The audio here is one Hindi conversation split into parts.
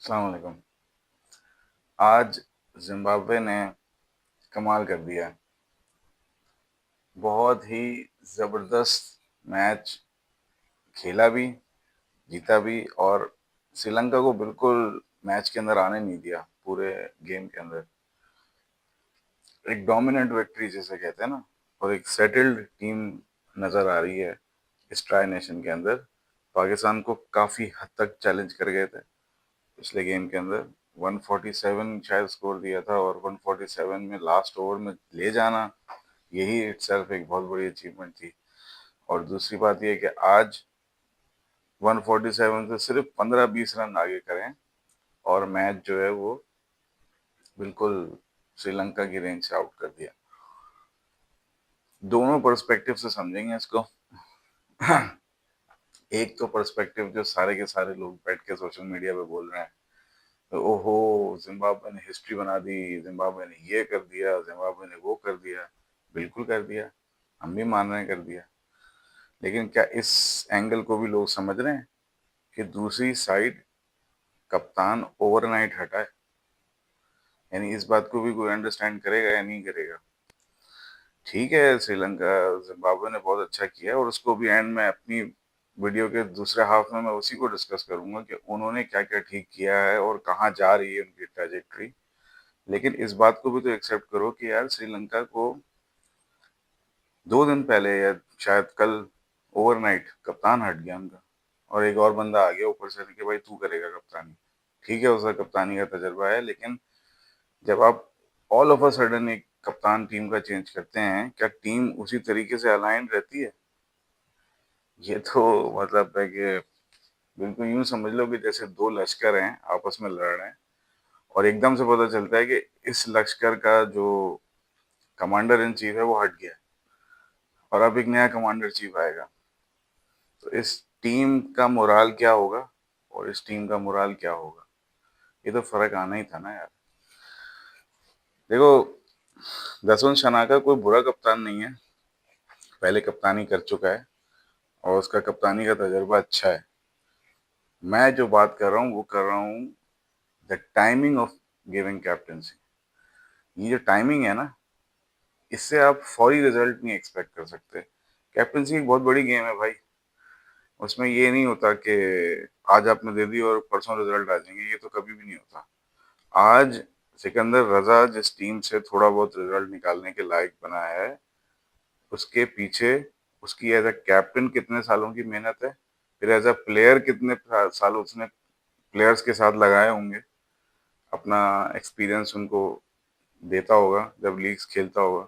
अस्सलाम वालेकुम। आज जिम्बाब्वे ने कमाल कर दिया। बहुत ही ज़बरदस्त मैच खेला भी, जीता भी और श्रीलंका को बिल्कुल मैच के अंदर आने नहीं दिया। पूरे गेम के अंदर एक डोमिनेंट विक्ट्री जिसे कहते हैं ना, और एक सेटल्ड टीम नज़र आ रही है इस ट्राई नेशन के अंदर। पाकिस्तान को काफ़ी हद तक चैलेंज कर गए थे पिछले गेम के अंदर। 147 शायद स्कोर दिया था और 147 में लास्ट ओवर में ले जाना, यही इटसेल्फ एक बहुत बड़ी अचीवमेंट थी। और दूसरी बात यह है कि आज 147 से सिर्फ 15-20 रन आगे करें और मैच जो है वो बिल्कुल श्रीलंका की रेंज से आउट कर दिया। दोनों पर्सपेक्टिव से समझेंगे इसको। एक तो पर्सपेक्टिव जो सारे के सारे लोग बैठ के सोशल मीडिया पे बोल रहे हैं, ओहो जिम्बाब्वे ने हिस्ट्री बना दी, जिम्बाब्वे ने ये कर दिया, जिम्बाब्वे ने वो कर दिया। बिल्कुल कर दिया, हम भी मान रहे हैं कर दिया। लेकिन क्या इस एंगल को भी लोग समझ रहे हैं कि दूसरी साइड कप्तान ओवरनाइट हटा है? यानी इस बात को भी कोई अंडरस्टैंड करेगा या नहीं करेगा? ठीक है, श्रीलंका जिम्बाब्वे ने बहुत अच्छा किया और उसको भी एंड में अपनी वीडियो के दूसरे हाफ में मैं उसी को डिस्कस करूंगा कि उन्होंने क्या क्या ठीक किया है और कहाँ जा रही है उनकी ट्रेजेक्ट्री। लेकिन इस बात को भी तो एक्सेप्ट करो कि यार श्रीलंका को 2 दिन पहले या शायद कल ओवरनाइट कप्तान हट गया उनका और एक और बंदा आ गया ऊपर से कि भाई तू करेगा कप्तानी। ठीक है, उसका कप्तानी का तजर्बा है, लेकिन जब आप ऑल ऑफ अ सडन एक कप्तान टीम का चेंज करते हैं, क्या टीम उसी तरीके से अलाइन रहती है? ये तो मतलब है कि बिल्कुल यूं समझ लो कि जैसे दो लश्कर हैं आपस में लड़ रहे हैं और एकदम से पता चलता है कि इस लश्कर का जो कमांडर इन चीफ है वो हट गया और अब एक नया कमांडर चीफ आएगा। तो इस टीम का मोराल क्या होगा और इस टीम का मोराल क्या होगा? ये तो फर्क आना ही था ना यार। देखो, दसवन शनाका कोई बुरा कप्तान नहीं है, पहले कप्तानी कर चुका है और उसका कप्तानी का तजर्बा अच्छा है। मैं जो बात कर रहा हूँ वो कर रहा हूँ the timing of giving captaincy. ये जो टाइमिंग है ना, इससे आप फौरी रिजल्ट नहीं एक्सपेक्ट कर सकते। कैप्टनसी एक बहुत बड़ी गेम है भाई, उसमें ये नहीं होता कि आज आपने दे दी और परसों रिजल्ट आ जाएंगे, ये तो कभी भी नहीं होता। आज सिकंदर रजा जिस टीम से थोड़ा बहुत रिजल्ट निकालने के लायक बना है, उसके पीछे उसकी एज अ कैप्टन कितने सालों की मेहनत है, फिर एज अ प्लेयर कितने साल उसने प्लेयर्स के साथ लगाए होंगे, अपना एक्सपीरियंस उनको देता होगा जब लीग्स खेलता होगा।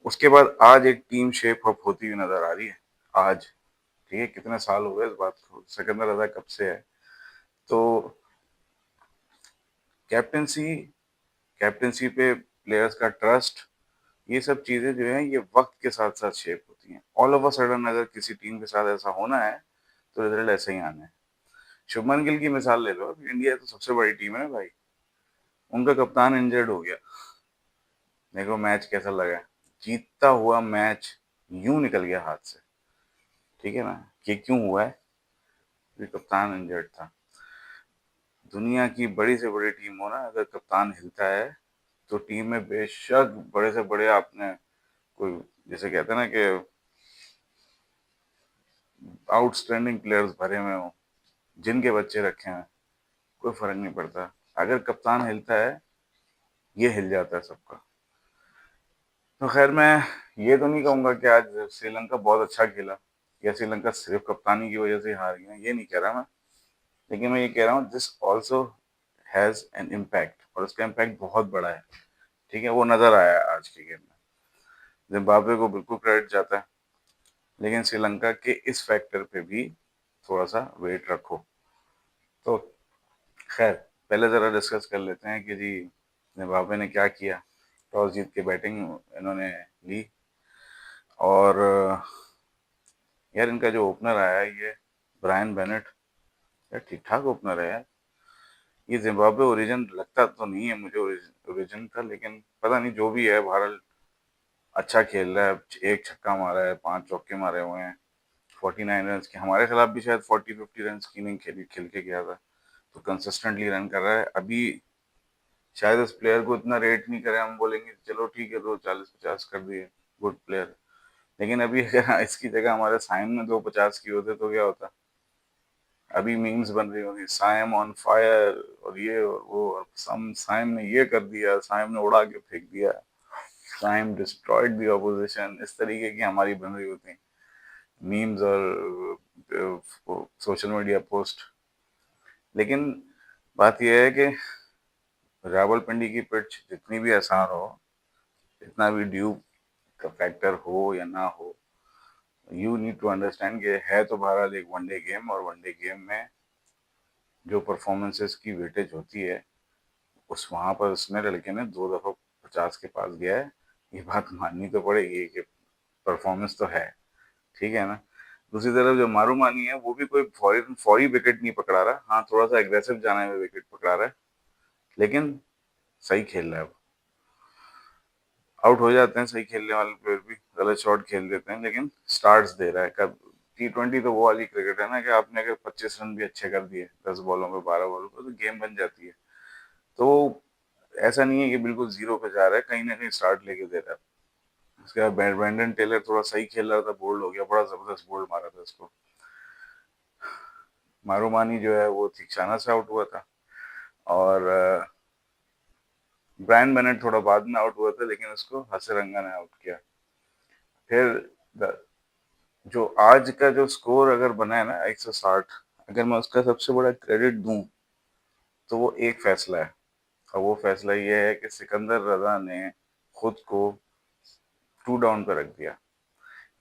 उसके बाद आज एक टीम शेप अप होती हुई नजर आ रही है आज। ठीक है, कितने साल हो गए इस बात को, सिकंदर रजा कब से है? तो कैप्टनसी, कैप्टनसी पे प्लेयर्स का ट्रस्ट, ये सब चीजें जो है ये वक्त के साथ साथ शेप होती हैं। ऑल ऑफ अ सडन अगर किसी टीम के साथ ऐसा होना है तो रिजल्ट ऐसे ही आना है। शुभमन गिल की मिसाल ले लो, अभी इंडिया तो सबसे बड़ी टीम है ना भाई, उनका कप्तान इंजर्ड हो गया, देखो मैच कैसा लगा। जीतता हुआ मैच यूं निकल गया हाथ से। ठीक है ना, ये क्यों हुआ है? ये कप्तान इंजर्ड था। दुनिया की बड़ी से बड़ी टीम हो ना, अगर कप्तान हिलता है तो टीम में बेशक बड़े से बड़े आपने कोई, जैसे कहते हैं ना कि आउटस्टैंडिंग प्लेयर्स भरे हुए हों, जिनके बच्चे रखे हैं, कोई फर्क नहीं पड़ता। अगर कप्तान हिलता है, ये हिल जाता है सबका। तो खैर, मैं ये तो नहीं कहूंगा कि आज श्रीलंका बहुत अच्छा खेला या श्रीलंका सिर्फ कप्तानी की वजह से हार गया, ये नहीं कह रहा मैं। लेकिन मैं ये कह रहा हूँ this also has an impact और उसका इम्पैक्ट बहुत बड़ा है। ठीक है, वो नजर आया आज के गेम में। जिम्बाब्वे को बिल्कुल क्रेडिट जाता है, लेकिन श्रीलंका के इस फैक्टर पे भी थोड़ा सा वेट रखो। तो खैर, पहले ज़रा डिस्कस कर लेते हैं कि जी जिम्बाब्वे ने क्या किया। टॉस जीत के बैटिंग इन्होंने ली और यार इनका जो ओपनर आया है ये ब्रायन बेनेट, यार ठीक ठाक ओपनर है यार। ये जिम्बाब्वे ओरिजिन लगता तो नहीं है मुझे, ओरिजिन था, लेकिन पता नहीं जो भी है, बहरहाल अच्छा खेल रहा है। एक छक्का मारा है, 5 चौके मारे हुए हैं, 49 रन की। हमारे खिलाफ भी शायद 40-50 रन की इनिंग खेल के गया था। तो कंसिस्टेंटली रन कर रहा है। अभी शायद इस प्लेयर को इतना रेट नहीं करें, हम बोलेंगे चलो ठीक है, दो 40-50 कर दिए, गुड प्लेयर। लेकिन अभी अगर इसकी जगह हमारे साइम ने 250 की होते तो क्या होता? अभी मीम्स बन रही होगी, साइम ऑन फायर और ये और वो, और सम साइम ने ये कर दिया, साइम ने उड़ा के फेंक दिया, साइम डिस्ट्रॉयड द ऑपोजिशन, इस तरीके की हमारी बन रही होती मीम्स और सोशल मीडिया पोस्ट। लेकिन बात यह है कि रावलपिंडी की पिच जितनी भी आसान हो, जितना भी ड्यू का फैक्टर हो या ना हो, यू नीड टू अंडरस्टैंड कि है तो बहरहाल एक वनडे गेम, और वनडे गेम में जो परफॉर्मेंसेस की वेटेज होती है, उस वहां पर उसने लड़के ने 2 दफा 50 के पास गया है। ये बात माननी तो पड़ेगी कि परफॉर्मेंस तो है, ठीक है ना। दूसरी तरफ जो मारू मानी है, वो भी कोई फौरी फौरी विकेट नहीं पकड़ा रहा, हाँ थोड़ा सा एग्रेसिव जाने में विकेट पकड़ा रहा है, लेकिन सही खेल रहा है वो। आउट हो जाते हैं सही खेलने वाले प्लेयर भी, गलत शॉट खेल देते हैं, लेकिन स्टार्ट्स दे रहा है। कब T20 तो वो वाली क्रिकेट है ना कि आपने अगर 25 रन भी अच्छे कर दिए 10 बॉलों पे 12 बॉलों पे, तो गेम बन जाती है। तो ऐसा नहीं है कि बिल्कुल जीरो पे जा रहा है, कहीं ना कहीं स्टार्ट लेके दे रहा है। उसके बाद ब्रैंडन टेलर थोड़ा सही खेल रहा था, बोल्ड हो गया, बड़ा जबरदस्त बोल्ड मारा था उसको। मारूमानी जो है वो थिक्साना से आउट हुआ था, और ब्रायन बेनेट थोड़ा बाद में आउट हुआ था, लेकिन उसको हसरंगा ने आउट किया। फिर जो आज का जो स्कोर अगर बना है ना 160, अगर मैं उसका सबसे बड़ा क्रेडिट दूं तो वो एक फैसला है, और वो फैसला ये है कि सिकंदर रजा ने खुद को 2 डाउन पर रख दिया।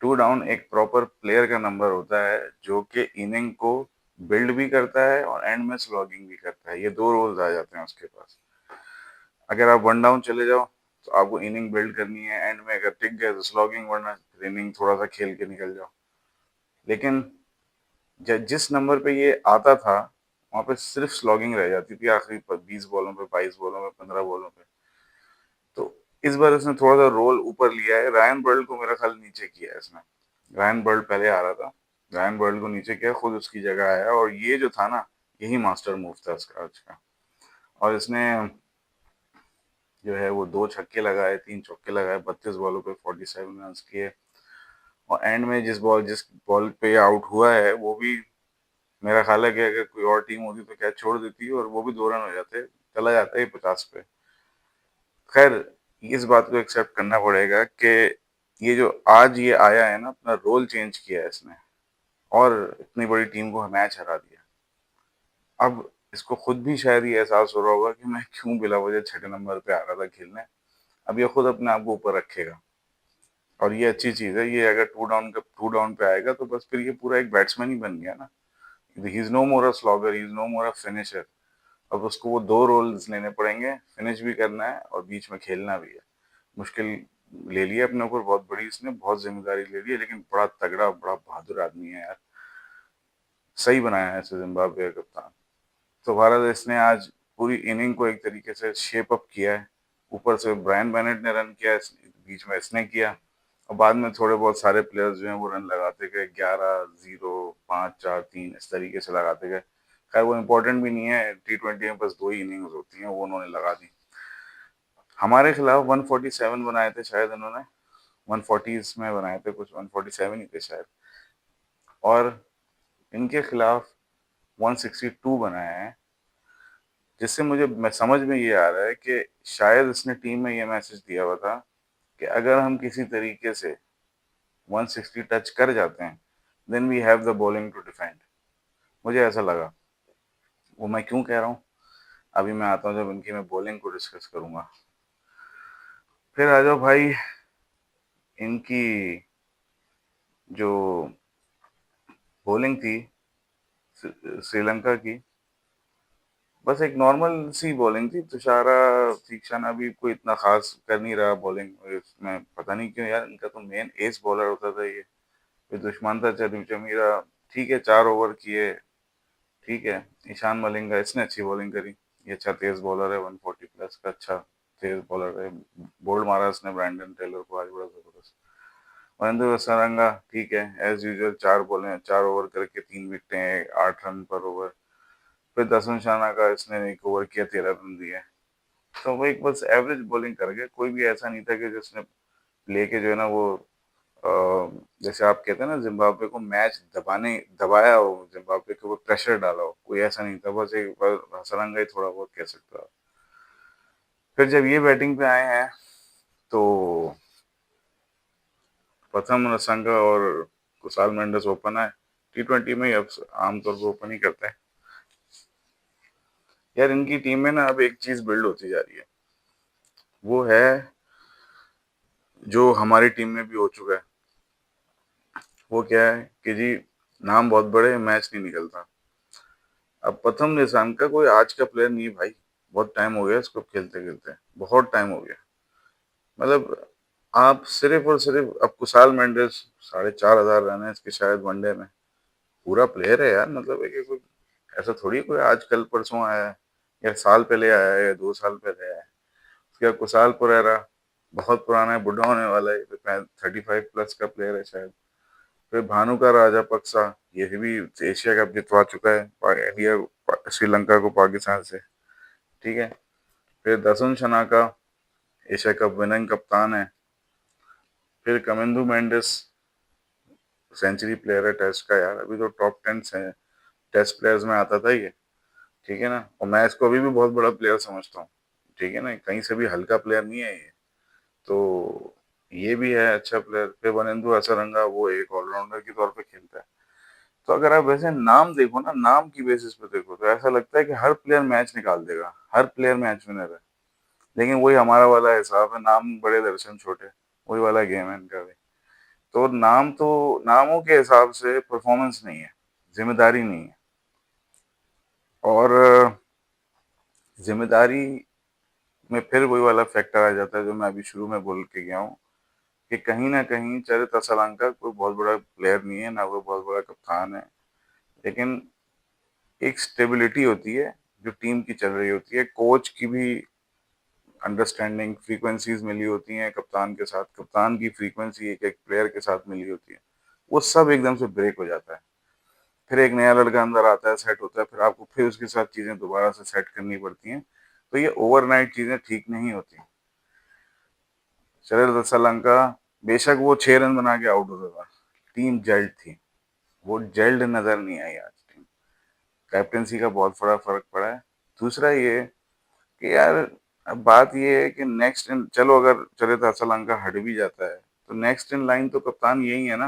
2 डाउन एक प्रॉपर प्लेयर का नंबर होता है, जो कि इनिंग को बिल्ड भी करता है और एंड में स्लॉगिंग भी करता है। ये 2 रोल्स आ जाते हैं उसके पास। अगर आप 1 डाउन चले जाओ तो आपको इनिंग बिल्ड करनी है, एंड में अगर टिक गए तो स्लॉगिंग, वरना इनिंग थोड़ा सा खेल के निकल जाओ। लेकिन जिस नंबर पे ये आता था, वहां पे सिर्फ स्लॉगिंग रह जाती थी आखिरी पर 20 बॉलों पे, 22 बॉलों पे, 15 बॉलों पे। तो इस बार इसने थोड़ा सा रोल ऊपर लिया है, रायन बर्ल को मेरा ख्याल नीचे किया है इसने। रायन बर्ल पहले आ रहा था, रायन बर्ल को नीचे किया, खुद उसकी जगह आया, और ये जो था ना, यही मास्टर मूव था इसका आज का। और इसने जो है वो 2 छक्के लगाए, 3 चौके लगाए, 32 बॉलों पे 47 रन किए। और एंड में जिस बॉल पे आउट हुआ है, वो भी मेरा ख्याल है कि अगर कोई और टीम होती तो कैच छोड़ देती, और वो भी 2 रन हो जाते, चला जाता है 50 पे। खैर, इस बात को एक्सेप्ट करना पड़ेगा कि ये जो आज ये आया है ना, अपना रोल चेंज किया है इसने, और इतनी बड़ी टीम को मैच हरा दिया। अब इसको खुद भी शायद ये एहसास हो रहा होगा कि मैं क्यों बिला वजह 6 नंबर पे आ रहा था खेलने। अब ये खुद अपने आप को ऊपर रखेगा, और ये अच्छी चीज है। ये अगर 2 डाउन पे आएगा तो बस फिर ये पूरा एक बैट्समैन ही बन गया ना। He is no more a slogger, he is no more a finisher. अब उसको वो 2 रोल्स लेने पड़ेंगे, फिनिश भी करना है और बीच में खेलना भी है। मुश्किल ले लिया अपने ऊपर बहुत बड़ी, इसने बहुत जिम्मेदारी ले ली है, लेकिन बड़ा तगड़ा, बड़ा बहादुर आदमी है यार। सही बनाया है इसे जिम्बाब्वे का कप्तान। तो भारत इसने आज पूरी इनिंग को एक तरीके से शेप अप किया है। ऊपर से ब्रायन बेनेट ने रन किया, बीच में इसने किया, और बाद में थोड़े बहुत सारे प्लेयर्स जो हैं वो रन लगाते गए, 11-0, 5-4-3, इस तरीके से लगाते गए। खैर वो इम्पोर्टेंट भी नहीं है, T20 में बस 2 ही इनिंग्स होती हैं, वो उन्होंने लगा दी। हमारे खिलाफ 147 बनाए थे शायद उन्होंने, 140 में बनाए थे, कुछ 147 ही थे शायद, और इनके खिलाफ 162 बनाए हैं। जिससे मुझे मैं समझ में ये आ रहा है कि शायद इसने टीम में ये मैसेज दिया हुआ था कि अगर हम किसी तरीके से 160 टच कर जाते हैं, then we have the bowling to defend. मुझे ऐसा लगा। वो मैं क्यों कह रहा हूँ, अभी मैं आता हूँ जब इनकी मैं बॉलिंग को डिस्कस करूंगा। फिर आ जाओ भाई, इनकी जो बॉलिंग थी श्रीलंका की, बस एक नॉर्मल सी बॉलिंग थी। तुषारा तीक्षाना भी कोई इतना खास कर नहीं रहा बॉलिंग इसमें, पता नहीं क्यों यार, इनका तो मेन एस बॉलर होता था ये। फिर दुष्मंता चमीरा, ठीक है 4 ओवर किए, ठीक है। ईशान मलिंगा, इसने अच्छी बॉलिंग करी, ये अच्छा तेज बॉलर है, 140 प्लस का अच्छा तेज बॉलर है। बोल्ड मारा इसने ब्रैंडन टेलर को आज बड़ा जबरदस्त। महेंद्र सरंगा, ठीक है, एज यूजुअल 4 बॉलें 4 ओवर करके 3 विकेटें, 8 रन पर ओवर। फिर दसन शाना का इसने एक ओवर किया, 13 रन दिए। तो वो एक बस एवरेज बॉलिंग कर गए, कोई भी ऐसा नहीं था कि जिसने लेके जो है ना वो जैसे आप कहते हैं ना जिम्बाब्वे को मैच दबाया हो, जिम्बाब्वे के ऊपर प्रेशर डाला हो, कोई ऐसा नहीं था, बस एक बार हसरंगा ही थोड़ा बहुत कह सकता है। फिर जब ये बैटिंग पे आए हैं तो प्रथम रसांगा और कुशाल मेंडिस ओपन आए। T20 में अब आमतौर पर ओपन ही करते हैं। यार इनकी टीम में ना अब एक चीज बिल्ड होती जा रही है, वो है जो हमारी टीम में भी हो चुका है। वो क्या है कि जी नाम बहुत बड़े, मैच नहीं निकलता। अब प्रथम निशांक का कोई आज का प्लेयर नहीं है भाई, बहुत टाइम हो गया इसको खेलते खेलते, बहुत टाइम हो गया। मतलब आप सिर्फ और सिर्फ अब कुशाल मेंडिस 4,500 रन है इसके शायद वनडे में, पूरा प्लेयर है यार। मतलब है कि कोई ऐसा थोड़ी कोई आज कल परसों आया है या साल पहले आया है या 2 साल पहले आया है। उसके बाद कुशाल पुरेरा बहुत पुराना है, बुढ़ा होने वाला है, 35 प्लस का प्लेयर है शायद। फिर भानु का राजा पक्सा, ये भी एशिया कप जितवा चुका है इंडिया श्रीलंका को पाकिस्तान से, ठीक है। फिर Dasun Shanaka Asia cup winning कप्तान है। फिर कमिंदू मेंडिस सेंचुरी प्लेयर है टेस्ट का, यार अभी तो टॉप 10 से टेस्ट प्लेयर्स में आता था ये, ठीक है ना। और मैं इसको अभी भी बहुत बड़ा प्लेयर समझता हूँ, ठीक है ना, कहीं से भी हल्का प्लेयर नहीं है ये। तो ये भी है अच्छा प्लेयर। फिर वनिंदु हसरंगा वो एक ऑलराउंडर के तौर पे खेलता है। तो अगर आप वैसे नाम देखो ना, नाम की बेसिस पे देखो तो ऐसा लगता है कि हर प्लेयर मैच निकाल देगा, हर प्लेयर मैच विनर है। लेकिन वही हमारा वाला हिसाब है, नाम बड़े दर्शन छोटे, वही वाला गेम है इनका भी। तो नाम तो नामों के हिसाब से परफॉर्मेंस नहीं है, जिम्मेदारी नहीं है। और जिम्मेदारी में फिर वही वाला फैक्टर आ जाता है जो मैं अभी शुरू में बोल के गया हूँ कि कहीं ना कहीं चरित असलंका कोई बहुत बड़ा प्लेयर नहीं है, ना कोई बहुत बड़ा कप्तान है, लेकिन एक स्टेबिलिटी होती है जो टीम की चल रही होती है। कोच की भी अंडरस्टैंडिंग फ्रीक्वेंसीज मिली होती हैं कप्तान के साथ, कप्तान की फ्रीक्वेंसी एक एक प्लेयर के साथ मिली होती है, वो सब एकदम से ब्रेक हो जाता है। फिर एक नया लड़का अंदर आता है, सेट होता है, फिर आपको फिर उसके साथ चीजें दोबारा से सेट करनी पड़ती हैं। तो ये ओवरनाइट चीजें ठीक नहीं होती। चलिए श्रीलंका बेशक वो 6 रन बना के आउट होता था, टीम जेल्ड थी, वो जेल्ड नजर नहीं आई आज टीम। कैप्टेंसी का बहुत बड़ा फर्क पड़ा है। दूसरा ये कि यार अब बात ये है कि नेक्स्ट इन, चलो अगर चले तो श्रीलंका हट भी जाता है तो नेक्स्ट इन लाइन तो कप्तान यही है ना,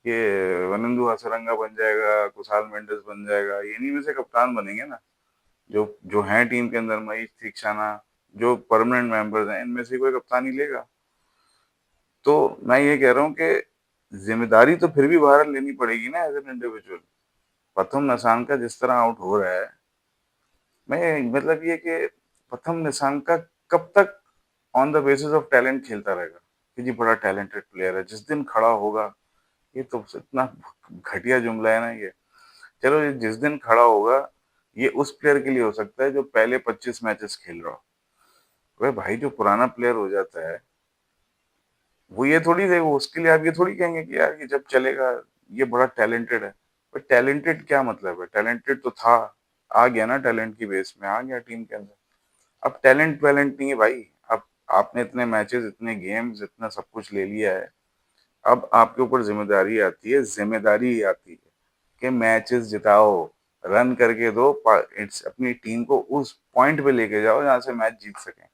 ये वनिंदु हसरंगा बन जाएगा, कुशाल मेंडिस बन जाएगा, ये इन्हीं में से कप्तान बनेंगे ना, जो जो हैं टीम के अंदर, महीश दीक्षाना, जो परमानेंट मेंबर्स हैं, इनमें से कोई कप्तानी लेगा। तो मैं ये कह रहा हूँ कि जिम्मेदारी तो फिर भी भारत लेनी पड़ेगी ना एज एन इंडिविजुअल। प्रथम निशांका जिस तरह आउट हो रहा है, मैं मतलब ये कि प्रथम निशांका कब तक on the basis of talent खेलता रहेगा कि जी बड़ा टैलेंटेड प्लेयर है, जिस दिन खड़ा होगा, ये तो इतना घटिया जुमला है ना ये। चलो ये जिस दिन खड़ा होगा, ये उस प्लेयर के लिए हो सकता है जो पहले 25 मैचेस खेल रहा हो। वह भाई जो पुराना प्लेयर हो जाता है, वो ये थोड़ी है, वो उसके लिए आप ये थोड़ी कहेंगे कि यार ये जब चलेगा ये बड़ा टैलेंटेड है। पर टैलेंटेड क्या मतलब है, टैलेंटेड तो था, आ गया ना, टैलेंट की बेस में आ गया टीम के अंदर। अब टैलेंट वैलेंट नहीं है भाई। अब आपने इतने मैचेस, इतने गेम्स, इतना सब कुछ ले लिया है, अब आपके ऊपर जिम्मेदारी आती है, जिम्मेदारी आती है कि मैचेस जिताओ, रन करके दो, अपनी टीम को उस पॉइंट पे लेके जाओ जहां से मैच जीत सकें।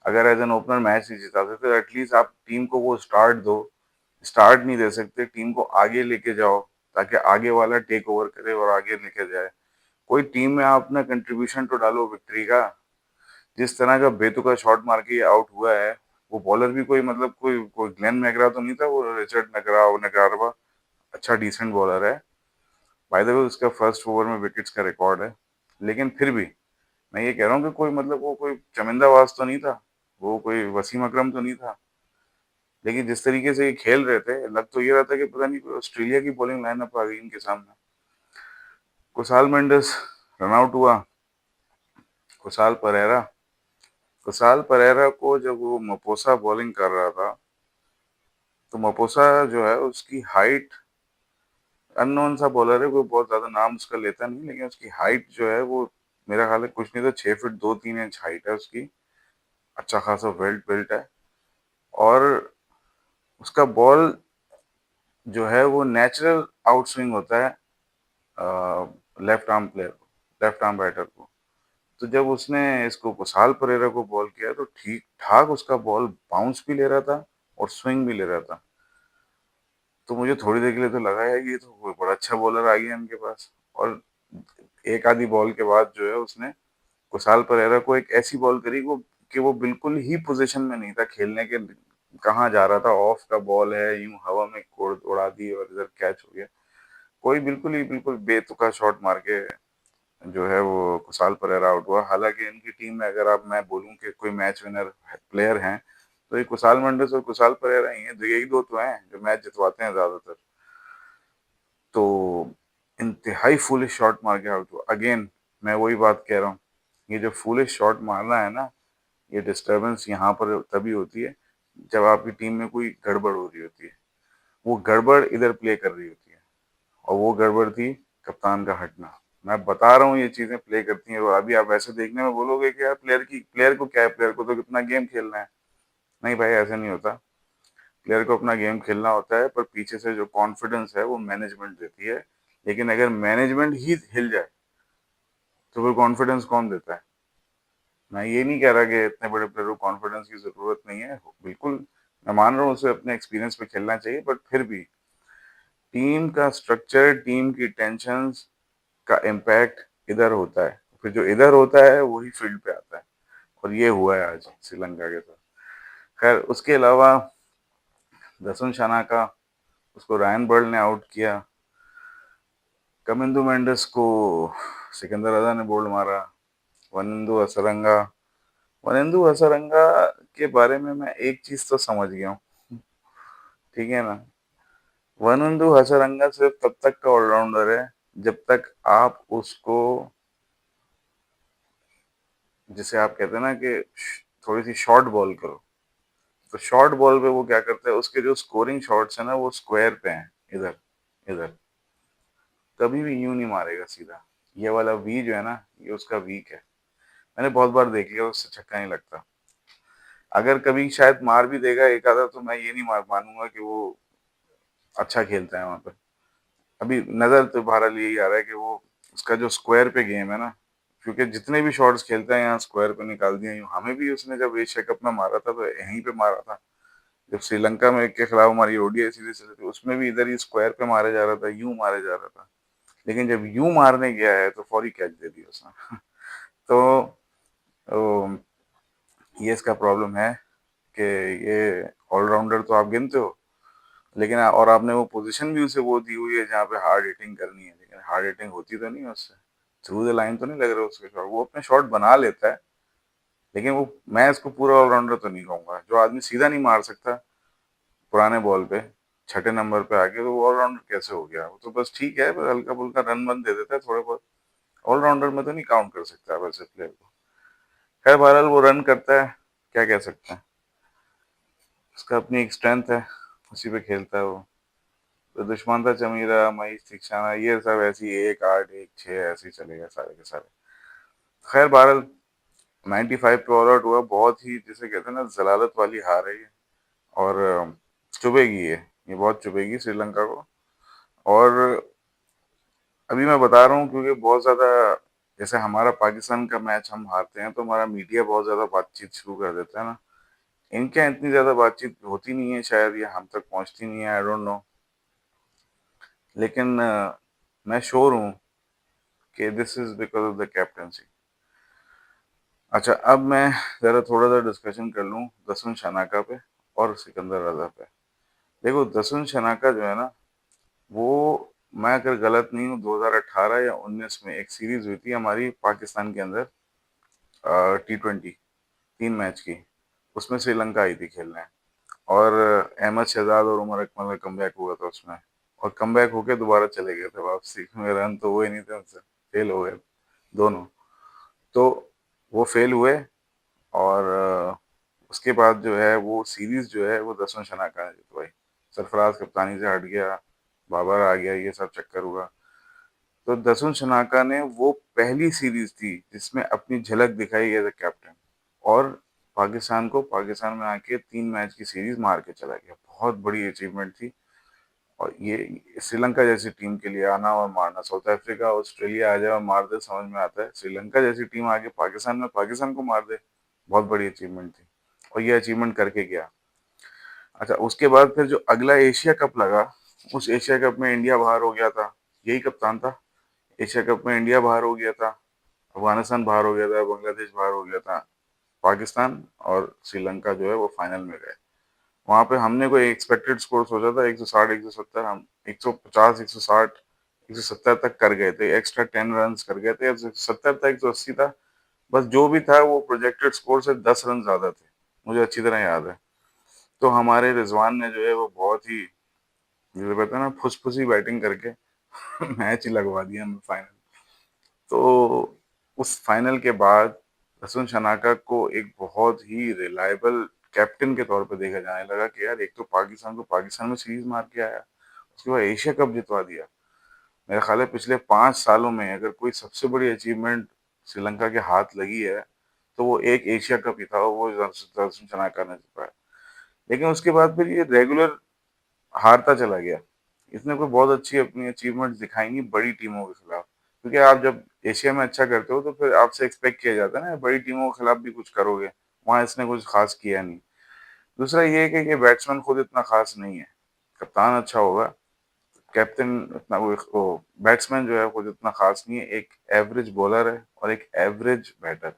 अगर एज एन ओपनर मैच नहीं जिताते तो एटलीस्ट आप टीम को वो स्टार्ट दो। स्टार्ट नहीं दे सकते, टीम को आगे लेके जाओ ताकि आगे वाला टेक ओवर करे और आगे लेके जाए। कोई टीम में आप अपना कंट्रीब्यूशन तो डालो विक्ट्री का। जिस तरह का बेतुका शॉट मार के आउट हुआ है, वो बॉलर भी कोई मतलब कोई कोई ग्लेन मैकग्रा तो नहीं था, वो रिचर्ड नगरावा अच्छा डिसेंट बॉलर है। बाय द वे उसका फर्स्ट ओवर में विकेट्स का रिकॉर्ड है। लेकिन फिर भी मैं ये कह रहा हूँ कि कोई मतलब वो कोई चमिंदावाज तो नहीं था, वो कोई वसीम अकरम तो नहीं था। लेकिन जिस तरीके से ये खेल रहे थे, लग तो ये रहा था कि पता नहीं कोई ऑस्ट्रेलिया की बॉलिंग लाइनअप आ गई इनके सामने। कुशाल मेंडिस रन आउट हुआ। कुशाल परेरा कुशाल परेरा को जब वो मपोसा बॉलिंग कर रहा था, तो मपोसा जो है उसकी हाइट अननोन सा बॉलर है, कोई बहुत ज़्यादा नाम उसका लेता नहीं, लेकिन उसकी हाइट जो है वो मेरा ख्याल है कुछ नहीं तो 6 फीट 2-3 इंच हाइट है उसकी। अच्छा खासा वेल्ट बिल्ट है। और उसका बॉल जो है वो नेचुरल आउट स्विंग होता है लेफ्ट आर्म प्लेयर को, लेफ्ट आर्म बैटर को। तो जब उसने इसको कुशाल परेरा को बॉल किया तो ठीक ठाक उसका बॉल बाउंस भी ले रहा था और स्विंग भी ले रहा था। तो मुझे थोड़ी देर के लिए तो लगा है कि ये तो कोई बड़ा अच्छा बॉलर आ गया इनके पास। और एक आधी बॉल के बाद जो है उसने कुशाल परेरा को एक ऐसी बॉल करी वो कि वो बिल्कुल ही पोजीशन में नहीं था खेलने के। कहाँ जा रहा था, ऑफ का बॉल है, यूं हवा में उड़ा दी और इधर कैच हो गया। कोई बिल्कुल बेतुका शॉट मार के जो है वो कुशाल परेरा आउट हुआ। हालांकि इनकी टीम में अगर आप मैं बोलूं कि कोई मैच विनर प्लेयर हैं तो ये कुशाल मेंडिस और कुशाल परेरा ही हैं, तो यही दो तो हैं जो मैच जितवाते हैं ज्यादातर। तो इंतहाई फुलिश शॉट मार के आउट हुआ अगेन। मैं वही बात कह रहा हूँ, ये जो फुलिश शॉट मारना है ना, ये डिस्टरबेंस यहाँ पर तभी होती है जब आपकी टीम में कोई गड़बड़ हो रही होती है। वो गड़बड़ इधर प्ले कर रही होती है और वो गड़बड़ थी कप्तान का हटना। मैं बता रहा हूँ ये चीजें प्ले करती हैं। और अभी आप ऐसे देखने में बोलोगे कि यार प्लेयर को क्या है, प्लेयर को तो कितना गेम खेलना है। नहीं भाई, ऐसा नहीं होता। प्लेयर को अपना गेम खेलना होता है, पर पीछे से जो कॉन्फिडेंस है वो मैनेजमेंट देती है। लेकिन अगर मैनेजमेंट ही हिल जाए तो फिर कॉन्फिडेंस कौन देता है। मैं ये नहीं कह रहा कि इतने बड़े प्लेयर को कॉन्फिडेंस की जरूरत नहीं है, बिल्कुल मैं मान रहा हूँ उसे अपने एक्सपीरियंस पे खेलना चाहिए, बट फिर भी टीम का स्ट्रक्चर, टीम की टेंशंस का इम्पैक्ट इधर होता है। फिर जो इधर होता है वही फील्ड पे आता है। और ये हुआ है आज श्रीलंका के साथ। खैर उसके अलावा दसन शनाका, उसको रायन बर्ल ने आउट किया। कमिंदु मेंडिस को सिकंदर रजा ने बोल्ड मारा। वनिंदु हसरंगा, वनिंदु हसरंगा के बारे में मैं एक चीज तो समझ गया हूँ, ठीक है ना। वनिंदु हसरंगा सिर्फ तब तक का ऑलराउंडर है जब तक आप उसको, जिसे आप कहते हैं ना कि थोड़ी सी शॉर्ट बॉल करो। तो शॉर्ट बॉल पे वो क्या करता है, उसके जो स्कोरिंग शॉट्स है ना वो स्क्वायर पे हैं, इधर इधर। कभी भी यूं नहीं मारेगा सीधा। ये वाला वी जो है ना, ये उसका वीक है। मैंने बहुत बार देख लिया, उससे छक्का नहीं लगता। अगर कभी शायद मार भी देगा एक आधा तो मैं ये नहीं मानूंगा कि वो अच्छा खेलता है वहां पर। अभी नजर तो बहरहाल यही आ रहा है कि वो उसका जो स्क्वायर पे गेम है ना, क्योंकि जितने भी शॉट्स खेलता है यहाँ स्क्वायर पे निकाल दिया। यूं हमें भी उसने जब एशिया कप में मारा था तो यहीं पे मारा था। जब श्रीलंका में के खिलाफ हमारी ओडीआई सीरीज चली थी उसमें भी इधर ही स्क्वायर पे मारा जा रहा था, यूं मारे जा रहा था। लेकिन जब यूं मारने गया है तो फौरी कैच दे दिया उसने। तो ये इसका प्रॉब्लम है कि ये ऑलराउंडर तो आप गिनते हो, लेकिन और आपने वो पोजीशन भी उसे वो दी हुई है जहाँ पे हार्ड हिटिंग करनी है, लेकिन हार्ड हिटिंग होती तो नहीं है उससे। थ्रू द लाइन तो नहीं लग रहा उसके शॉट। वो अपने शॉट बना लेता है, लेकिन वो, मैं इसको पूरा ऑलराउंडर तो नहीं कहूंगा। जो आदमी सीधा नहीं मार सकता पुराने बॉल पे, छठे नंबर पे आके, तो वो ऑलराउंडर कैसे हो गया। वो तो बस ठीक है, बस हल्का फुल्का रन वन दे देता है थोड़े बहुत। ऑलराउंडर में तो नहीं काउंट कर सकता है वैसे प्लेयर को। खैर बहरहाल वो रन करता है, क्या कह सकते हैं। उसका अपनी एक स्ट्रेंथ है, उसी पे खेलता है वो। तो दुष्मंता चमीरा, महेश तीक्षाना, ये सब ऐसी 1-8 1-6 ऐसे ही चलेगा सारे के सारे। खैर बहरहाल 95 पे ऑल आउट हुआ। बहुत ही जिसे कहते हैं ना जलालत वाली हार है ये। और चुभेगी ये बहुत चुभेगी श्रीलंका को। और अभी मैं बता रहा हूँ क्योंकि बहुत ज्यादा, जैसे हमारा पाकिस्तान का मैच हम हारते हैं तो हमारा मीडिया बहुत ज्यादा बातचीत शुरू कर देता है ना। इनके यहाँ इतनी ज्यादा बातचीत होती नहीं है शायद, या हम तक पहुंचती नहीं है, आई डोंट नो। लेकिन मैं श्योर हूँ कि this is because of the captaincy. अच्छा, अब मैं जरा थोड़ा सा डिस्कशन कर लूँ दसुन शनाका पे और सिकंदर रजा पे। देखो दसुन शनाका जो है ना, वो, मैं अगर गलत नहीं हूँ 2018 या 19 में एक सीरीज हुई थी हमारी पाकिस्तान के अंदर, T20, 3 मैच की। उसमें श्रीलंका आई थी खेलने। और अहमद शहजाद और उमर अकमल का कमबैक हुआ था उसमें। और कमबैक होके दोबारा चले गए थे वापसी में, रन तो हुए नहीं थे उनसे, फेल हो गए दोनों। तो वो फेल हुए। और उसके बाद जो है वो सीरीज जो है वो दसवें शनाका ने जितवाई। सरफराज कप्तानी से हट गया, बाबर आ गया, ये सब चक्कर हुआ। तो दसुन शनाका ने वो पहली सीरीज थी जिसमें अपनी झलक दिखाई एज अ कैप्टन, और पाकिस्तान में आके 3 मैच की सीरीज मार के चला गया। बहुत बड़ी अचीवमेंट थी। और ये श्रीलंका जैसी टीम के लिए आना और मारना, साउथ अफ्रीका ऑस्ट्रेलिया आ जाए और मार दे, समझ में आता है। श्रीलंका जैसी टीम आके पाकिस्तान को मार दे, बहुत बड़ी अचीवमेंट थी। और ये अचीवमेंट करके गया। अच्छा, उसके बाद फिर जो अगला एशिया कप लगा, उस एशिया कप में इंडिया बाहर हो गया था। यही कप्तान था। एशिया कप में इंडिया बाहर हो गया था, अफगानिस्तान बाहर हो गया था, बांग्लादेश बाहर हो गया था। पाकिस्तान और श्रीलंका जो है वो फाइनल में गए। वहां पे हमने कोई एक्सपेक्टेड स्कोर सोचा था 160 170, हम 150 160 170 तक कर गए थे, एक्स्ट्रा 10 रन कर गए थे। 170 था, 180 था, बस जो भी था वो प्रोजेक्टेड स्कोर से 10 रन ज्यादा थे, मुझे अच्छी तरह याद है। तो हमारे रिजवान ने जो है वो बहुत ही, जैसे कहते हैं ना, फुसफुसी बैटिंग करके मैच ही लगवा दिया हमें फाइनल। तो उस फाइनल के बाद हसन शनाका को एक बहुत ही रिलायबल कैप्टन के तौर पे देखा जाने लगा कि यार, एक तो पाकिस्तान में सीरीज मार के आया, उसके बाद एशिया कप जितवा दिया। मेरा ख्याल है पिछले 5 सालों में अगर कोई सबसे बड़ी अचीवमेंट श्रीलंका के हाथ लगी है तो वो एक एशिया कप ही था, वो हसन शनाका ने जितवाया। लेकिन उसके बाद फिर ये रेगुलर हारता चला गया। इसने कोई बहुत अच्छी अपनी अचीवमेंट्स दिखाई नहीं बड़ी टीमों के खिलाफ, क्योंकि आप जब एशिया में अच्छा करते हो तो फिर आपसे एक्सपेक्ट किया जाता है ना, बड़ी टीमों के खिलाफ भी कुछ करोगे। वहां इसने कुछ खास किया नहीं। दूसरा ये है कि ये बैट्समैन खुद इतना खास नहीं है। कप्तान अच्छा होगा, कैप्टन इतना वो बैट्समैन जो है खुद इतना खास नहीं है। एक एवरेज बॉलर है और एक एवरेज बैटर है।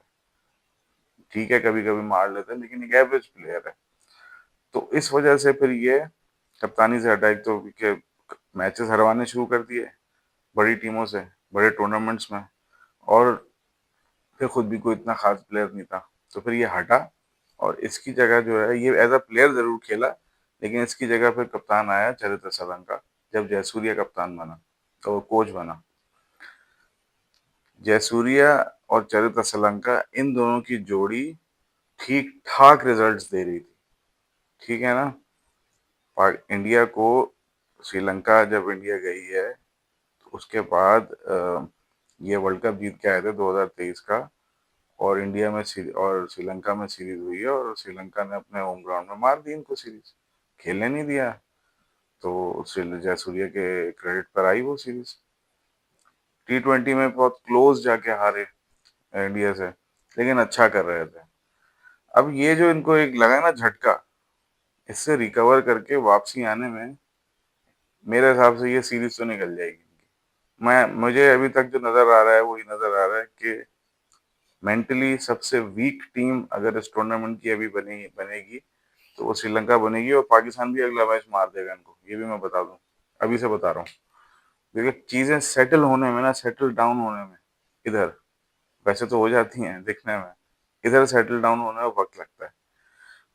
ठीक है, कभी कभी मार लेता है, लेकिन एक एवरेज प्लेयर है। तो इस वजह से फिर ये कप्तानी से हटा। एक तो मैचेस हरवाने शुरू कर दिए बड़ी टीमों से, बड़े टूर्नामेंट्स में, और फिर खुद भी कोई इतना खास प्लेयर नहीं था। तो फिर ये हटा, और इसकी जगह जो है, ये एज अ प्लेयर जरूर खेला, लेकिन इसकी जगह फिर कप्तान आया चरित्र सोलंका। जब जयसूर्या कप्तान बना तो वो कोच बना। जयसूर्या और चरित्र सोलंका, इन दोनों की जोड़ी ठीक ठाक रिजल्ट्स दे रही थी। ठीक है ना। इंडिया को, श्रीलंका जब इंडिया गई है तो उसके बाद ये वर्ल्ड कप जीत के आए थे 2023 का। और और श्रीलंका में सीरीज हुई है, और श्रीलंका ने अपने होम ग्राउंड में मार दी इनको सीरीज, खेलने नहीं दिया। तो जयसूर्या के क्रेडिट पर आई वो सीरीज। T20 में बहुत क्लोज जाके हारे इंडिया से, लेकिन अच्छा कर रहे थे। अब ये जो इनको एक लगा ना झटका, इससे रिकवर करके वापसी आने में मेरे हिसाब से ये सीरीज तो निकल जाएगी। मैं मुझे अभी तक जो नजर आ रहा है वही नजर आ रहा है कि मेंटली सबसे वीक टीम अगर इस टूर्नामेंट की अभी बनेगी तो वो श्रीलंका बनेगी, और पाकिस्तान भी अगला मैच मार देगा इनको, ये भी मैं बता दूं, अभी से बता रहा हूँ। देखिए, चीजें सेटल होने में ना, सेटल डाउन होने में, इधर वैसे तो हो जाती हैं दिखने में, इधर सेटल डाउन होने में वक्त लगता है।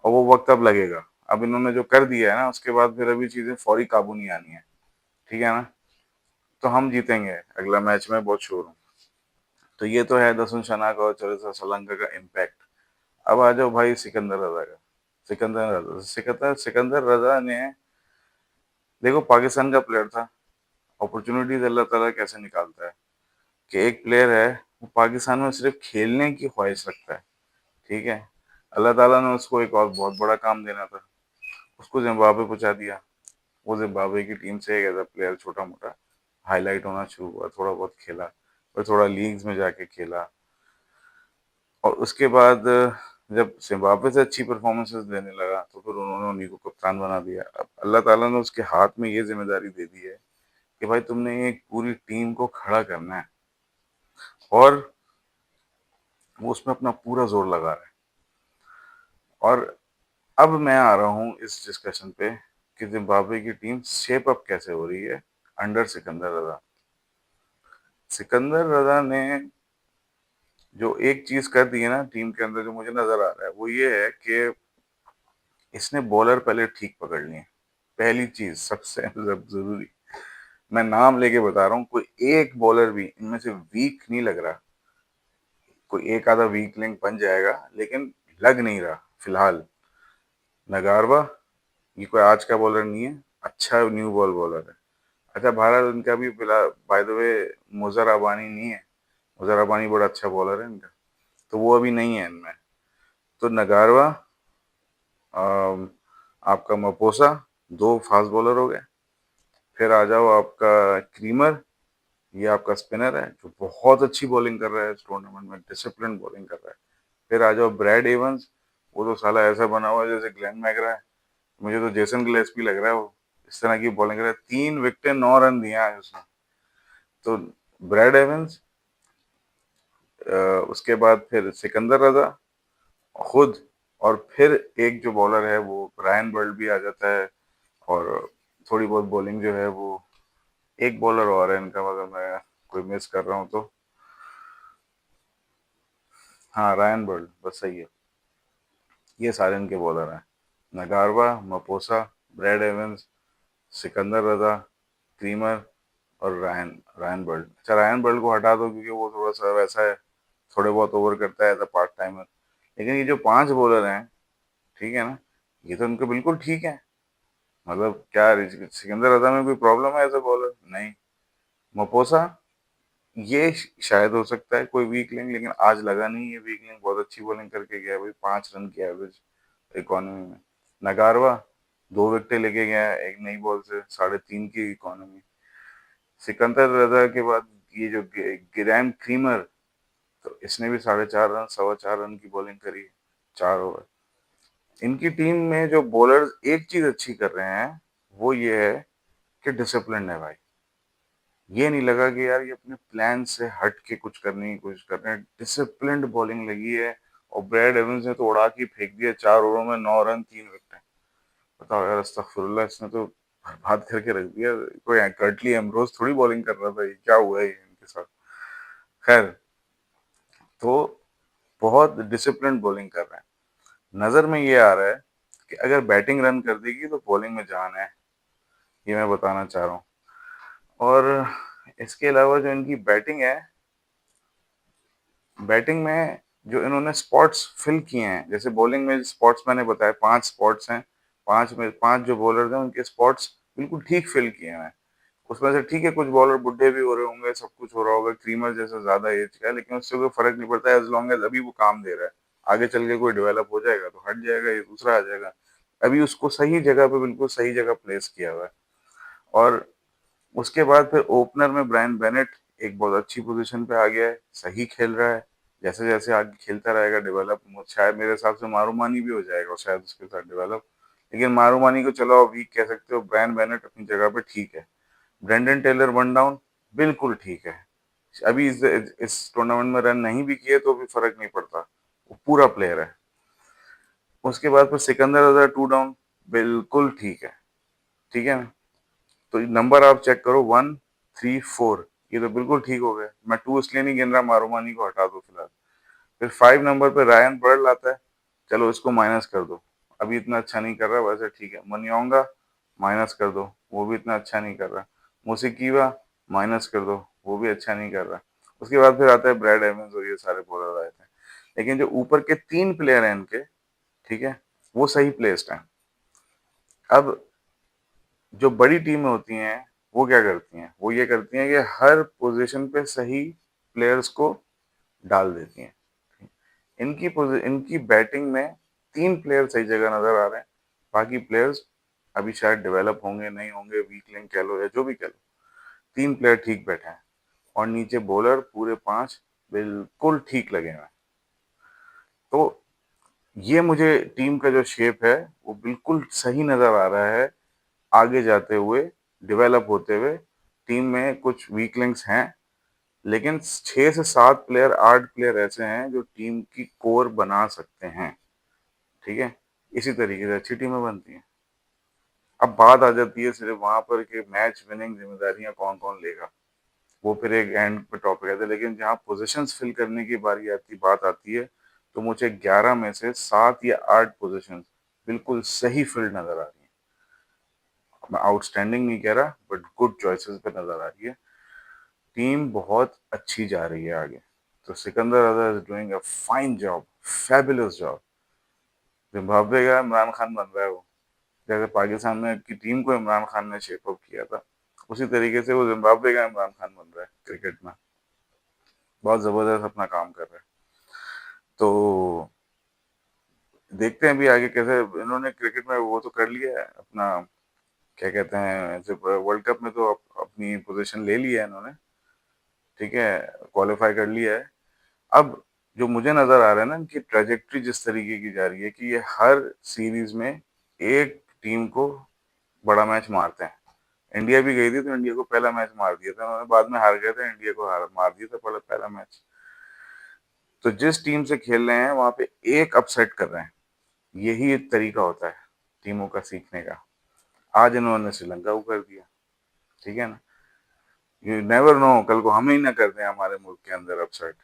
और वो वक्त अब लगेगा। अब इन्होंने जो कर दिया है ना, उसके बाद फिर अभी चीजें फौरी काबू नहीं आनी है। ठीक है ना। तो हम जीतेंगे अगला मैच में, बहुत श्योर हूँ। तो ये तो है दसुन शनाका और चरित्र सोलंका का इम्पैक्ट। अब आ जाओ भाई सिकंदर रजा का। सिकंदर रजा ने, देखो, पाकिस्तान का प्लेयर था। अपॉर्चुनिटीज अल्लाह ताला कैसे निकालता है कि एक प्लेयर है, वो पाकिस्तान में सिर्फ खेलने की ख्वाहिश रखता है। ठीक है। अल्लाह ताला ने उसको एक और बहुत बड़ा काम देना था, उसको जिम्बाब्वे पहुंचा दिया। वो जिम्बाब्वे की टीम से एक एज प्लेयर छोटा मोटा हाईलाइट होना शुरू हुआ, थोड़ा बहुत खेला, और थोड़ा लीग्स में जाके खेला। और उसके बाद जब जिम्बाब्वे से अच्छी परफॉर्मेंसेस देने लगा तो फिर उन्होंने उन्हीं को कप्तान बना दिया। अब अल्लाह ताला ने उसके हाथ में ये जिम्मेदारी दे दी है कि भाई तुमने एक पूरी टीम को खड़ा करना है, और वो उसमें अपना पूरा जोर लगा रहा है। और अब मैं आ रहा हूँ इस डिस्कशन पे कि जिम्बाब्वे की टीम शेप अप कैसे हो रही है अंडर सिकंदर रजा। सिकंदर रजा ने जो एक चीज कर दी है ना टीम के अंदर, जो मुझे नजर आ रहा है वो ये है कि इसने बॉलर पहले ठीक पकड़ लिए। पहली चीज सबसे जरूरी, मैं नाम लेके बता रहा हूँ, कोई एक बॉलर भी इनमें से वीक नहीं लग रहा। कोई एक आधा वीक लिंक बन जाएगा, लेकिन लग नहीं रहा फिलहाल। नगारवा, ये कोई आज का बॉलर नहीं है, अच्छा न्यू बॉल बॉलर है। अच्छा, भारत इनका भी by the way Mujar Abani नहीं है। मुजर अबानी बड़ा अच्छा बॉलर है इनका, तो वो अभी नहीं है इनमें। तो नगारवा, अम, आपका मपोसा, दो फास्ट बॉलर हो गए। फिर आ जाओ आपका क्रीमर, ये आपका स्पिनर है जो बहुत अच्छी बॉलिंग कर रहा है इस टूर्नामेंट में, डिसिप्लिन बॉलिंग कर रहा है। फिर आ जाओ ब्रैड एवंस, वो तो साला ऐसा बना हुआ है जैसे ग्लेन मैकरा है। मुझे तो जेसन गिलेस्पी लग रहा है वो, इस तरह की बॉलिंग कर रहा है। 3 विकेटें 9 रन दिए आज उसने। तो ब्रैड एवंस, उसके बाद फिर सिकंदर रजा खुद, और फिर एक जो बॉलर है वो रायन बर्ड भी आ जाता है। और थोड़ी बहुत बॉलिंग जो है वो, एक बॉलर और है इनका, अगर मैं कोई मिस कर रहा हूँ तो। हाँ, रायन बर्ड, बस सही है। ये सारे इनके बॉलर हैं, नगारवा, मपोसा, ब्रैड एवंस, सिकंदर रजा, क्रीमर और रायन रायन बर्ड। अच्छा, रायन बर्ड को हटा दो क्योंकि वो थोड़ा सा वैसा है, थोड़े बहुत ओवर करता है एज अ पार्ट टाइमर। लेकिन ये जो 5 बॉलर हैं, ठीक है ना, ये तो उनके बिल्कुल ठीक है। मतलब क्या सिकंदर रजा में कोई प्रॉब्लम है एज अ बॉलर? नहीं। मपोसा, ये शायद हो सकता है कोई वीक लिंक, लेकिन आज लगा नहीं है वीक लिंक, बहुत अच्छी बॉलिंग करके गया भाई, 5 रन की एवरेज इकोनॉमी में। नगारवा 2 विकेटें लेके गया है एक नई बॉल से, 3.5 की इकोनॉमी। सिकंदर रजा के बाद ये जो गिरैन क्रीमर, तो इसने भी 4.5 रन, 4.25 रन की बॉलिंग करी, 4 ओवर। इनकी टीम में जो बॉलर्स एक चीज अच्छी कर रहे हैं, वो ये है कि डिसिप्लिन है भाई। ये नहीं लगा कि यार ये अपने प्लान से हट के कुछ करने की कोशिश कर रहे हैं, डिसिप्लिन्ड बॉलिंग लगी है। और ब्रैड एवंस ने तो उड़ा के फेंक दिया, 4 ओवरों में 9 रन, 3 विकेट। बताओ यार, अस्तगफुरुल्लाह, इसने तो बर्बाद करके रख दिया। कोई कर्टली एम्ब्रोज थोड़ी बॉलिंग कर रहा था, ये क्या हुआ है ये इनके साथ। खैर, तो बहुत डिसिप्लिन बॉलिंग कर रहे हैं। नजर में ये आ रहा है कि अगर बैटिंग रन कर देगी तो बॉलिंग में जान है, ये मैं बताना चाह रहा हूँ। और इसके अलावा जो इनकी बैटिंग है, बैटिंग में जो इन्होंने स्पॉट्स फिल किए हैं, जैसे बॉलिंग में स्पॉट्स मैंने बताया 5 स्पॉट्स हैं, 5 में 5 जो बॉलर हैं उनके स्पॉट्स बिल्कुल ठीक फिल किए हैं। उसमें से ठीक है, कुछ बॉलर बुढ़े भी हो रहे होंगे, सब कुछ हो रहा होगा, क्रीमर जैसा ज्यादा एज का है, लेकिन उससे कोई फर्क नहीं पड़ता, एज लॉन्ग एज अभी वो काम दे रहा है। आगे चल के कोई डेवलप हो जाएगा तो हट जाएगा, ये दूसरा आ जाएगा। अभी उसको सही जगह पे, बिल्कुल सही जगह प्लेस किया हुआ है। और उसके बाद फिर ओपनर में ब्रायन बेनेट एक बहुत अच्छी पोजीशन पे आ गया है, सही खेल रहा है। जैसे जैसे आगे खेलता रहेगा डेवलप, शायद मेरे हिसाब से मारूमानी भी हो जाएगा और शायद उसके साथ डेवलप। लेकिन मारूमानी को चलो आप वीक कह सकते हो, ब्रायन बेनेट अपनी जगह पे ठीक है। ब्रेंडन टेलर 1 डाउन, बिल्कुल ठीक है। अभी इस टूर्नामेंट में रन नहीं भी किए तो भी फर्क नहीं पड़ता, वो पूरा प्लेयर है। उसके बाद फिर सिकंदर अजहर 2 डाउन, बिल्कुल ठीक है। ठीक है ना? तो नंबर आप चेक करो, 1, 3, 4, ये तो बिल्कुल ठीक हो गए। मैं 2 इसलिए नहीं गिन रहा, मारूमानी को हटा दो फिलहाल। फिर 5 नंबर पे रायन बर्ल आता है, चलो इसको माइनस कर दो, अभी इतना अच्छा नहीं कर रहा, वैसे ठीक है। मनियोंगा माइनस कर दो, वो भी इतना अच्छा नहीं कर रहा। मुसिकीवा माइनस कर दो, वो भी अच्छा नहीं कर रहा। उसके बाद फिर आता है ब्रैड एवंस, और ये सारे बॉलर आए थे। लेकिन जो ऊपर के 3 प्लेयर हैं इनके, ठीक है, वो सही प्लेस्ड हैं। अब जो बड़ी टीमें होती हैं, वो क्या करती हैं, वो ये करती हैं कि हर पोजीशन पे सही प्लेयर्स को डाल देती हैं। इनकी बैटिंग में 3 प्लेयर सही जगह नजर आ रहे हैं, बाकी प्लेयर्स अभी शायद डेवलप होंगे नहीं होंगे, वीक लिंक कह लो या जो भी कह लो। 3 प्लेयर ठीक बैठे हैं, और नीचे बॉलर पूरे 5 बिल्कुल ठीक लगे हुए हैं। तो ये मुझे टीम का जो शेप है वो बिल्कुल सही नजर आ रहा है। आगे जाते हुए, डेवलप होते हुए, टीम में कुछ वीक लिंक्स हैं, लेकिन 6 से 7 प्लेयर, 8 प्लेयर ऐसे हैं जो टीम की कोर बना सकते हैं। ठीक है, इसी तरीके से अच्छी टीमें बनती हैं। अब बात आ जाती है सिर्फ वहां पर कि मैच विनिंग जिम्मेदारियां कौन कौन लेगा, वो फिर एक एंड पे टॉपिक है। लेकिन जहां पोजीशंस फिल करने की बात आती है, तो मुझे 11 में से 7 या 8 पोजीशंस बिल्कुल सही फील्ड नजर आ रही है। मैं आउटस्टैंडिंग नहीं कह रहा, बट गुड चॉइसेस पे नजर आ रही है। टीम बहुत अच्छी जा रही है आगे। तो Sikandar Azhar is doing a fine job, fabulous job. Zimbabwe का इमरान खान बन रहा है वो, जैसे पाकिस्तान में की टीम को इमरान खान ने शेप अप किया था, उसी तरीके से वो जिम्बाब्वे का इमरान खान बन रहा है क्रिकेट में। बहुत जबरदस्त अपना काम कर रहा है। तो देखते हैं अभी आगे कैसे। इन्होंने क्रिकेट में वो तो कर लिया है अपना, क्या कहते हैं, जब वर्ल्ड कप में तो अपनी पोजीशन ले ली है इन्होंने, ठीक है, क्वालिफाई कर लिया है। अब जो मुझे नजर आ रहा है ना, इनकी ट्रेजेक्ट्री जिस तरीके की जा रही है कि ये हर सीरीज में एक टीम को बड़ा मैच मारते हैं। इंडिया भी गई थी तो इंडिया को पहला मैच मार दिया था उन्होंने, बाद में हार गए थे, इंडिया को हार मार दिया था पहला पहला मैच। तो जिस टीम से खेल रहे हैं वहां पे एक अपसेट कर रहे हैं। यही एक तरीका होता है टीमों का सीखने का। आज इन्होंने श्रीलंका को कर दिया, ठीक है ना। यू नेवर नो, कल को हम ही ना कर दें हमारे मुल्क के अंदर अपसेट,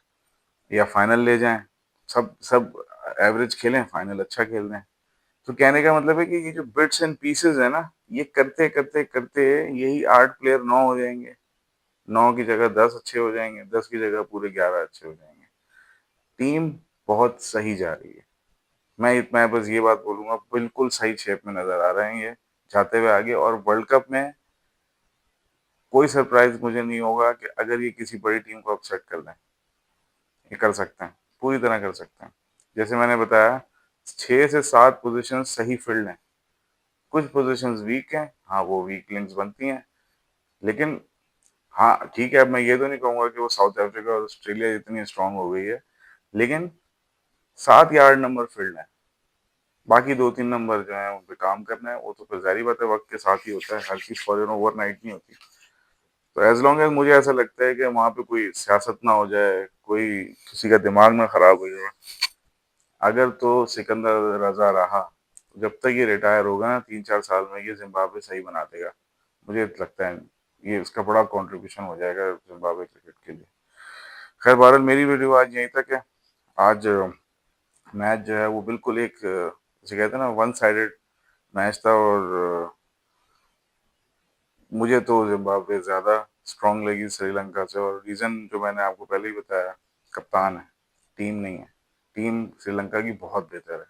या फाइनल ले जाएं। सब सब एवरेज खेलें, फाइनल अच्छा खेल रहे हैं। तो कहने का मतलब है कि ये जो बिट्स एंड पीसेस है ना, ये करते करते करते यही 8 प्लेयर 9 हो जाएंगे, 9 की जगह 10 अच्छे हो जाएंगे, 10 की जगह पूरे 11 अच्छे हो जाएंगे। टीम बहुत सही जा रही है। मैं बस ये बात बोलूंगा, बिल्कुल सही शेप में नजर आ रहे हैं ये जाते हुए आगे। और वर्ल्ड कप में कोई सरप्राइज मुझे नहीं होगा कि अगर ये किसी बड़ी टीम को अपसेट कर दें। ये कर सकते हैं, पूरी तरह कर सकते हैं। जैसे मैंने बताया, 6 से 7 पोजीशन सही फील्ड हैं, कुछ पोजीशंस वीक हैं, हाँ वो वीक लिंक्स बनती हैं। लेकिन हाँ ठीक है, अब मैं ये तो नहीं कहूंगा कि वो साउथ अफ्रीका और ऑस्ट्रेलिया जितनी स्ट्रांग हो गई है, लेकिन 7 या 8 नंबर फील्ड है। बाकी 2-3 नंबर जो है उन पे काम करना है, वो तो फिर जारी बात है, वक्त के साथ ही होता है, हर चीज फॉरन ओवरनाइट नहीं होती। तो एज लॉन्ग एज मुझे ऐसा लगता है कि वहां पे कोई सियासत ना हो जाए, कोई किसी का दिमाग ना खराब हो जाए। अगर तो सिकंदर रजा रहा, जब तक ये रिटायर होगा ना 3-4 साल में, ये जिम्बाब्वे सही बना देगा। मुझे लगता है ये इसका बड़ा कंट्रीब्यूशन हो जाएगा जिम्बाब्वे क्रिकेट के लिए। खैर बहरहाल, मेरी वीडियो आज यहीं तक है। आज मैच जो है वो बिल्कुल एक जिसे कहते हैं ना वन साइडेड मैच था। और मुझे तो जिम्बाब्वे ज़्यादा स्ट्रांग लगी श्रीलंका से। और रीज़न जो मैंने आपको पहले ही बताया, कप्तान है, टीम नहीं है। टीम श्रीलंका की बहुत बेहतर है।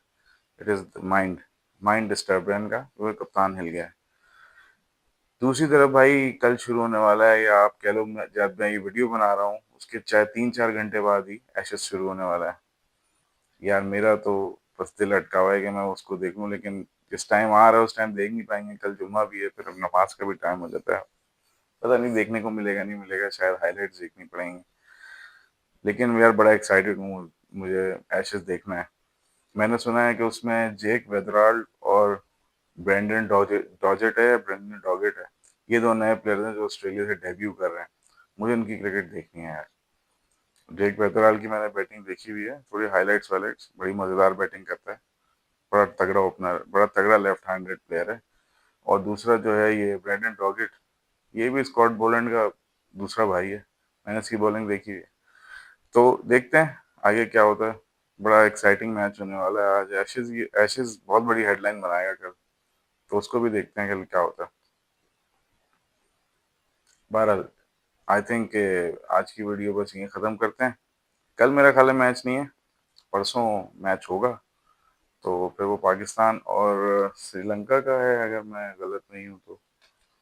It is mind, mind disturb है इनका, वो कप्तान हिल गया है। दूसरी तरफ भाई, कल शुरू होने वाला है, या आप कह लो जब मैं ये वीडियो बना रहा हूँ उसके चाहे 3-4 घंटे बाद ही एशेज शुरू होने वाला है। यार मेरा तो बस दिल अटका हुआ है कि मैं उसको देखूं, लेकिन जिस टाइम आ रहा है उस टाइम देख नहीं पाएंगे। कल जुम्मा भी है, फिर अब नमाज का भी टाइम हो जाता है। पता नहीं देखने को मिलेगा नहीं मिलेगा, शायद हाइलाइट्स देखनी पड़ेंगी। लेकिन यार बड़ा एक्साइटेड हूँ, मुझे एशेज देखना है। मैंने सुना है कि उसमें जेक वेदराल्ड और ब्रेंडन डॉजेट है, या ब्रेंडन डॉगेट है, ये दो नए प्लेयर हैं जो ऑस्ट्रेलिया से डेब्यू कर रहे हैं। मुझे उनकी क्रिकेट देखनी है यार। जेक वेदराल्ड की मैंने बैटिंग देखी हुई है, थोड़ी हाइलाइट्स वाइलाइट्स, बड़ी मजेदार बैटिंग करता है। बड़ा तगड़ा ओपनर, बड़ा तगड़ा लेफ्ट हैंडेड प्लेयर है। और दूसरा जो है ये ब्रेंडन डॉगेट, ये भी स्कॉट बोलैंड का दूसरा भाई है। मैंने इसकी बॉलिंग देखी है। तो देखते हैं आगे क्या होता है। बड़ा एक्साइटिंग मैच होने वाला है आज। एशेज, एशेज बहुत बड़ी हेडलाइन बनाएगा कल, तो उसको भी देखते हैं कल क्या होता है। बहरहाल, आई थिंक आज की वीडियो बस यहीं ख़त्म करते हैं। कल मेरा ख्याल है मैच नहीं है, परसों मैच होगा। तो फिर वो पाकिस्तान और श्रीलंका का है, अगर मैं गलत नहीं हूँ तो।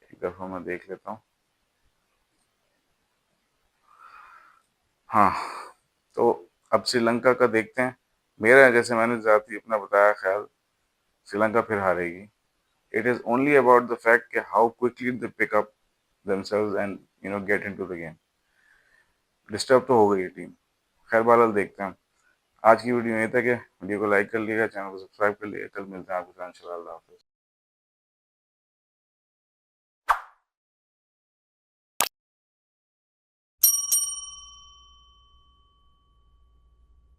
एक दफ़ा मैं देख लेता हूँ। हाँ, तो अब श्रीलंका का देखते हैं। मेरा, जैसे मैंने जाती अपना बताया ख्याल, श्रीलंका फिर हारेगी। It is only about the fact कि how quickly they pick up themselves and get into the game। Disturb तो हो गई टीम। खैर बहरहाल देखते हैं। आज की वीडियो यहीं तक है। वीडियो को लाइक कर लिएगा, चैनल को सब्सक्राइब कर लिएगा। कल मिलते हैं आपके साथ, इंशाल्लाह। अल्लाह हाफ़िज़।